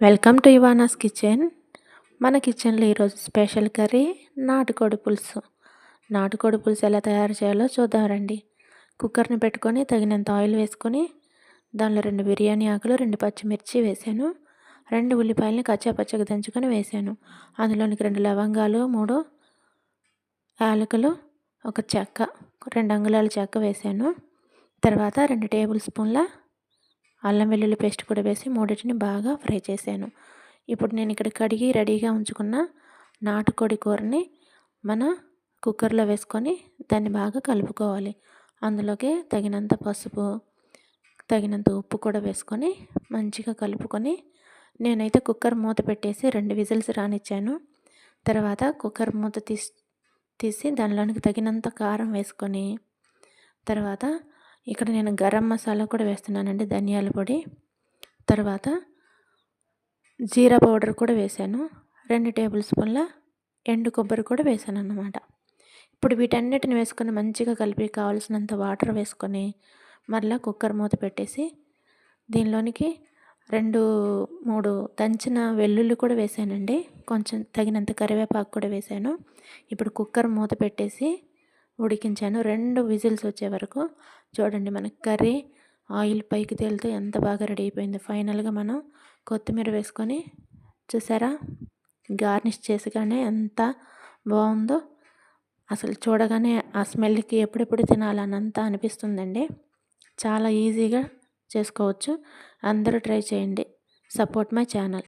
Welcome to ఇవానాస్ kitchen. మన కిచెన్లో ఈరోజు స్పెషల్ కర్రీ నాటుకోడి పులుసు. నాటుకోడి పులుసు ఎలా తయారు చేయాలో చూద్దాం రండి. కుక్కర్ని పెట్టుకొని తగినంత ఆయిల్ వేసుకొని దానిలో 2 బిర్యానీ ఆకులు, 2 పచ్చిమిర్చి వేసాను. 2 ఉల్లిపాయలని కచ్చాపచ్చగా దంచుకొని వేసాను. అందులోనికి 2 లవంగాలు, 3 యాలకులు, ఒక చెక్క, 2 అంగుళాల చెక్క వేసాను. తర్వాత 2 టేబుల్ స్పూన్ల అల్లం వెల్లుల్లి పేస్ట్ కూడా వేసి మూడింటిని బాగా ఫ్రై చేశాను. ఇప్పుడు నేను ఇక్కడ కడిగి రెడీగా ఉంచుకున్న నాటుకోడి కూరని మన కుక్కర్లో వేసుకొని దాన్ని బాగా కలుపుకోవాలి. అందులోకి తగినంత పసుపు, తగినంత ఉప్పు కూడా వేసుకొని మంచిగా కలుపుకొని నేనైతే కుక్కర్ మూత పెట్టేసి 2 విజిల్స్ రానిచ్చాను. తర్వాత కుక్కర్ మూత తీసి దానిలోనికి తగినంత కారం వేసుకొని తర్వాత ఇక్కడ నేను గరం మసాలా కూడా వేస్తున్నానండి, ధనియాల పొడి. తర్వాత జీరా పౌడర్ కూడా వేసాను. 2 టేబుల్ స్పూన్ల ఎండు కొబ్బరి కూడా వేసాను అన్నమాట. ఇప్పుడు వీటన్నిటిని వేసుకొని మంచిగా కలిపి కావాల్సినంత వాటర్ వేసుకొని మరలా కుక్కర్ మూత పెట్టేసి దీనిలోనికి 2-3 దంచిన వెల్లుల్లి కూడా వేసానండి. కొంచెం తగినంత కరివేపాకు కూడా వేసాను. ఇప్పుడు కుక్కర్ మూత పెట్టేసి ఉడికించాను 2 విజిల్స్ వచ్చే వరకు. చూడండి మన కర్రీ ఆయిల్ పైకి తేలుతూ ఎంత బాగా రెడీ అయిపోయింది. ఫైనల్గా మనం కొత్తిమీర వేసుకొని చూసారా, గార్నిష్ చేసుగానే ఎంత బాగుందో. అసలు చూడగానే ఆ స్మెల్కి ఎప్పుడెప్పుడు తినాలనంత అనిపిస్తుందండి. చాలా ఈజీగా చేసుకోవచ్చు. అందరూ ట్రై చేయండి. Support my channel.